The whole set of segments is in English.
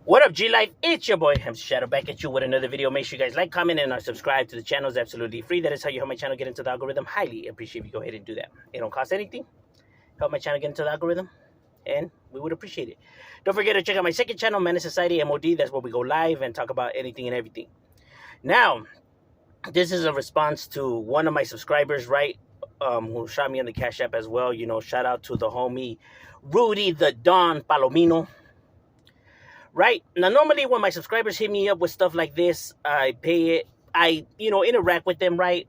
What up, G Life? It's your boy, I'm Shadow, back at you with another video. Make sure you guys like, comment, and subscribe to the channel. It's absolutely free. That is how you help my channel get into the algorithm. Highly appreciate if you go ahead and do that. It don't cost anything. Help my channel get into the algorithm, and we would appreciate it. Don't forget to check out my second channel, Man Society M.O.D. That's where we go live and talk about anything and everything. Now, this is a response to one of my subscribers, right? Who shot me on the Cash App as well. You know, shout out to the homie Rudy the Don Palomino. Right now, normally when my subscribers hit me up with stuff like this, I pay it. I interact with them. Right.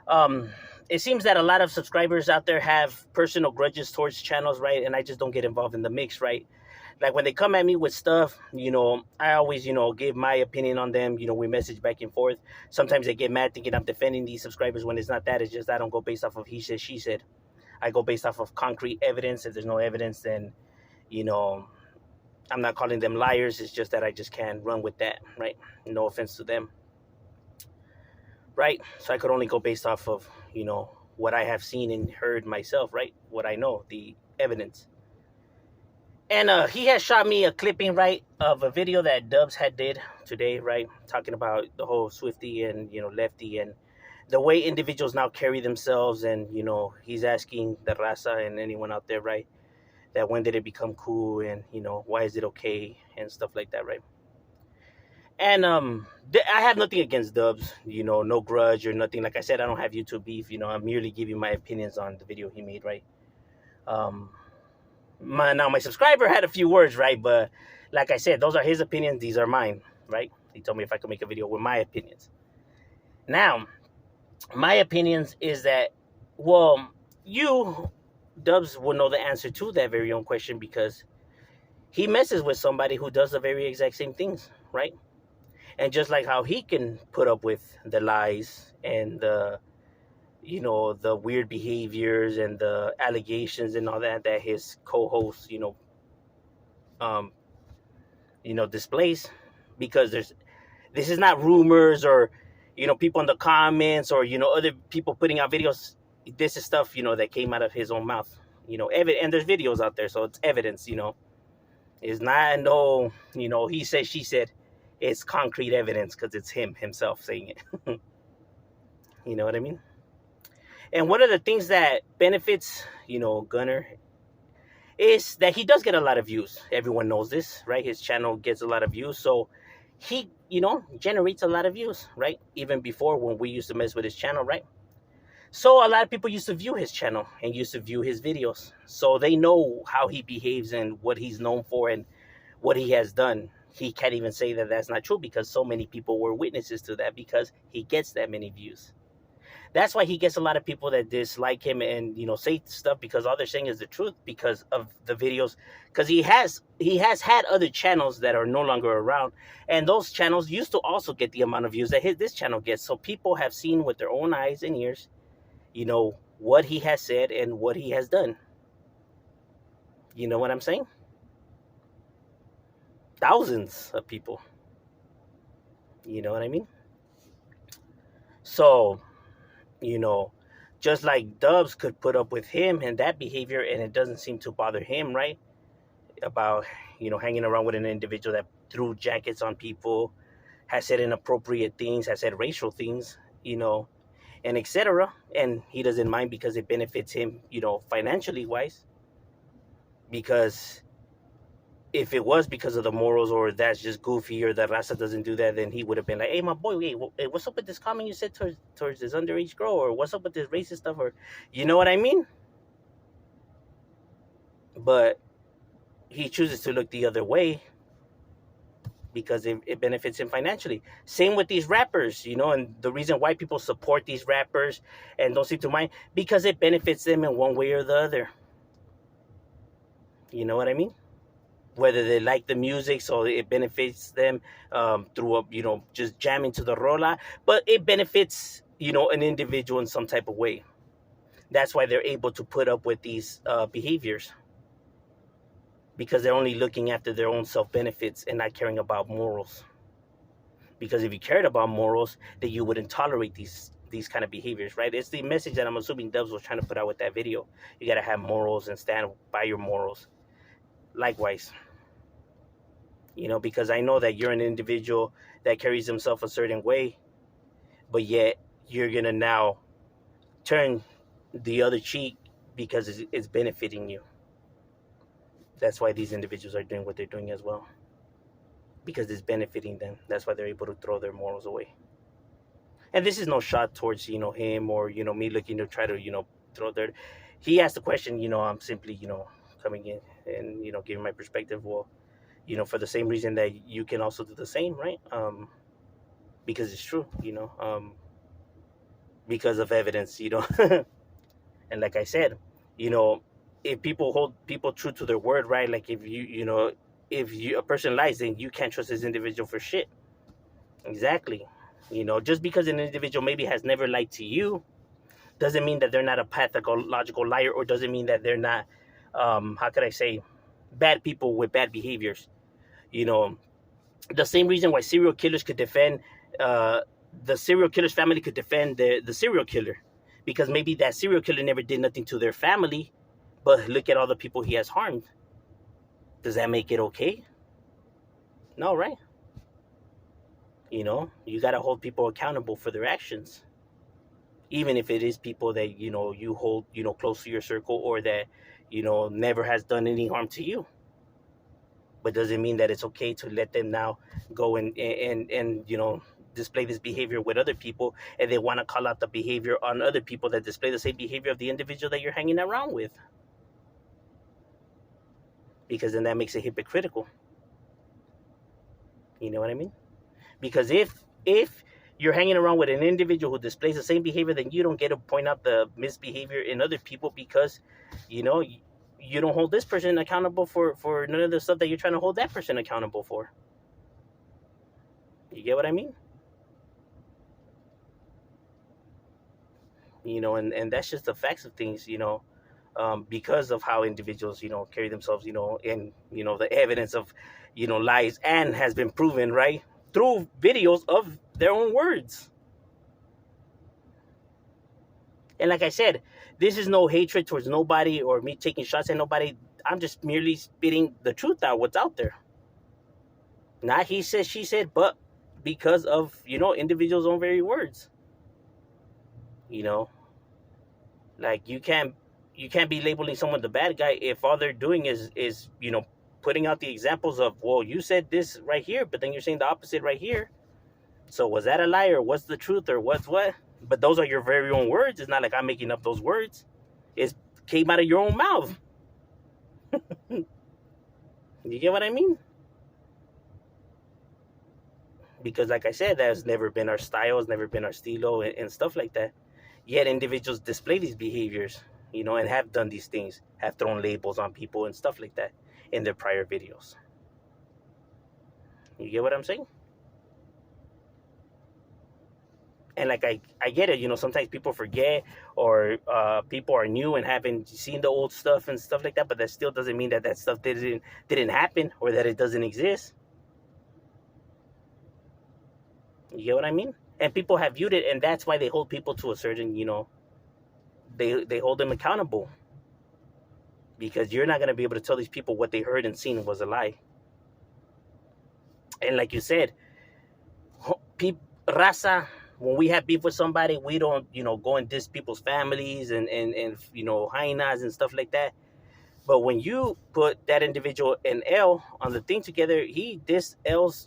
Um, it seems that a lot of subscribers out there have personal grudges towards channels, right? And I just don't get involved in the mix, right? Like when they come at me with stuff, I always, give my opinion on them. We message back and forth. Sometimes they get mad thinking I'm defending these subscribers when it's not that. It's just I don't go based off of he said, she said. I go based off of concrete evidence. If there's no evidence, then, you know, I'm not calling them liars. It's just that I just can't run with that, right? No offense to them, right? So I could only go based off of, what I have seen and heard myself, right? What I know, the evidence. And he has shot me a clipping, right, of a video that Dubs had did today, right? Talking about the whole Swifty and, lefty and the way individuals now carry themselves. And, he's asking the raza and anyone out there, right? That when did it become cool, and why is it okay and stuff like that, right? And I have nothing against Dubs, no grudge or nothing. Like I said, I don't have YouTube beef. I'm merely giving my opinions on the video he made, right? My subscriber had a few words, right? But like I said, those are his opinions. These are mine, right? He told me if I could make a video with my opinions. Now, my opinions is that, well, Dubs will know the answer to that very own question, because he messes with somebody who does the very exact same things, right? And just like how he can put up with the lies and the weird behaviors and the allegations and all that his co-host displays, because this is not rumors or people in the comments or other people putting out videos. This is stuff that came out of his own mouth, and there's videos out there, so it's evidence. It's not he said, she said. It's concrete evidence because it's himself saying it. You know what I mean? And one of the things that benefits Gunner is that he does get a lot of views. Everyone knows this, right? His channel gets a lot of views, so he generates a lot of views, right? Even before, when we used to mess with his channel, right? So a lot of people used to view his channel and used to view his videos, so they know how he behaves and what he's known for and what he has done. He can't even say that that's not true, because so many people were witnesses to that, because he gets that many views. That's why he gets a lot of people that dislike him and say stuff, because all they're saying is the truth because of the videos. Because he has had other channels that are no longer around, and those channels used to also get the amount of views that this channel gets. So people have seen with their own eyes and ears, what he has said and what he has done. You know what I'm saying? Thousands of people. You know what I mean? So, just like Dubs could put up with him and that behavior, and it doesn't seem to bother him, right? About, hanging around with an individual that threw jackets on people, has said inappropriate things, has said racial things, and etc. And he doesn't mind because it benefits him, financially wise. Because if it was because of the morals, or that's just goofy, or that Raza doesn't do that, then he would have been like, hey, my boy, hey, what's up with this comment you said towards this underage girl? Or what's up with this racist stuff? Or, you know what I mean? But he chooses to look the other way because it benefits him financially. Same with these rappers, and the reason why people support these rappers and don't seem to mind, because it benefits them in one way or the other. You know what I mean? Whether they like the music, so it benefits them through just jamming to the rola, but it benefits an individual in some type of way. That's why they're able to put up with these behaviors, because they're only looking after their own self-benefits and not caring about morals. Because if you cared about morals, then you wouldn't tolerate these kind of behaviors, right? It's the message that I'm assuming Dubs was trying to put out with that video. You got to have morals and stand by your morals. Likewise, because I know that you're an individual that carries himself a certain way, but yet you're gonna now turn the other cheek because it's benefiting you. That's why these individuals are doing what they're doing as well, because it's benefiting them. That's why they're able to throw their morals away. And this is no shot towards him or me looking to try to throw dirt. He asked the question. I'm simply coming in and giving my perspective. Well, for the same reason that you can also do the same, right? Because it's true, because of evidence. And like I said, you know, if people hold people true to their word, right? Like if if a person lies, then you can't trust this individual for shit. Exactly. Just because an individual maybe has never lied to you doesn't mean that they're not a pathological liar, or doesn't mean that they're not, how could I say, bad people with bad behaviors. You know, the same reason why serial killers could defend, uh, the serial killer's family could defend the serial killer, because maybe that serial killer never did nothing to their family, but look at all the people he has harmed. Does that make it okay? No, right? You got to hold people accountable for their actions, even if it is people that you hold close to your circle, or that never has done any harm to you. But doesn't mean that it's okay to let them now go and display this behavior with other people, and they want to call out the behavior on other people that display the same behavior of the individual that you're hanging around with, because then that makes it hypocritical. You know what I mean? Because if you're hanging around with an individual who displays the same behavior, then you don't get to point out the misbehavior in other people, because you know you don't hold this person accountable for none of the stuff that you're trying to hold that person accountable for. You get what I mean? And that's just the facts of things. Because of how individuals carry themselves, and the evidence of lies and has been proven, right, through videos of their own words. And like I said, this is no hatred towards nobody or me taking shots at nobody. I'm just merely spitting the truth out, what's out there. Not he said, she said, but because of individuals' own very words. You know, like you can't be labeling someone the bad guy if all they're doing is putting out the examples of, well, you said this right here, but then you're saying the opposite right here. So was that a lie, or what's the truth, or what's what? But those are your very own words. It's not like I'm making up those words. It came out of your own mouth. You get what I mean? Because like I said, that's never been our style, it's never been our stilo, and stuff like that. Yet individuals display these behaviors, and have done these things, have thrown labels on people and stuff like that in their prior videos. You get what I'm saying? And like I get it, sometimes people forget, or people are new and haven't seen the old stuff and stuff like that, but that still doesn't mean that that stuff didn't happen, or that it doesn't exist. You get what I mean? And people have viewed it, and that's why they hold people to a certain, they hold them accountable, because you're not going to be able to tell these people what they heard and seen was a lie. And like you said, raza, when we have beef with somebody, we don't go and diss people's families and hyenas and stuff like that. But when you put that individual and L on the thing together, he dissed L's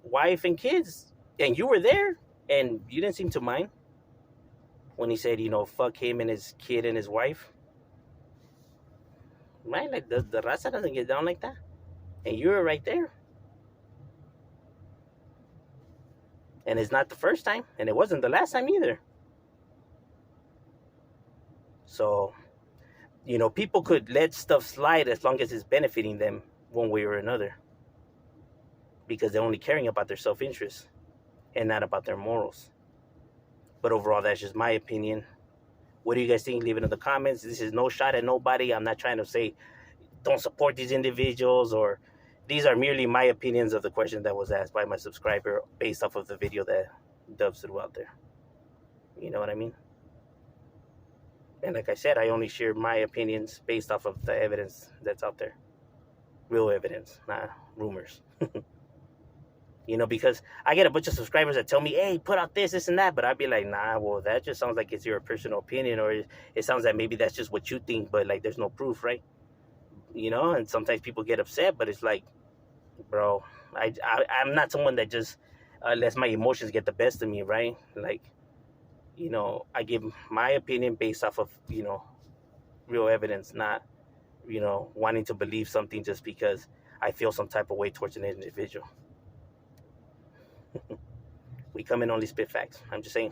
wife and kids, and you were there, and you didn't seem to mind when he said fuck him and his kid and his wife. Right? Like the raza doesn't get down like that, and you were right there. And it's not the first time, and it wasn't the last time either. So, people could let stuff slide as long as it's benefiting them one way or another, because they're only caring about their self-interest and not about their morals. But overall, that's just my opinion. What do you guys think? Leave it in the comments. This is no shot at nobody. I'm not trying to say don't support these individuals, or these are merely my opinions of the question that was asked by my subscriber based off of the video that Dubs threw out there. You know what I mean? And like I said, I only share my opinions based off of the evidence that's out there. real evidence, not rumors. Because I get a bunch of subscribers that tell me, hey, put out this and that, but I'd be like, nah, well, that just sounds like it's your personal opinion, or it sounds like maybe that's just what you think, but like there's no proof, right? And sometimes people get upset, but it's like, bro, I'm not someone that just lets my emotions get the best of me, right? Like, I give my opinion based off of, real evidence, not, wanting to believe something just because I feel some type of way towards an individual. We come in only spit facts. I'm just saying.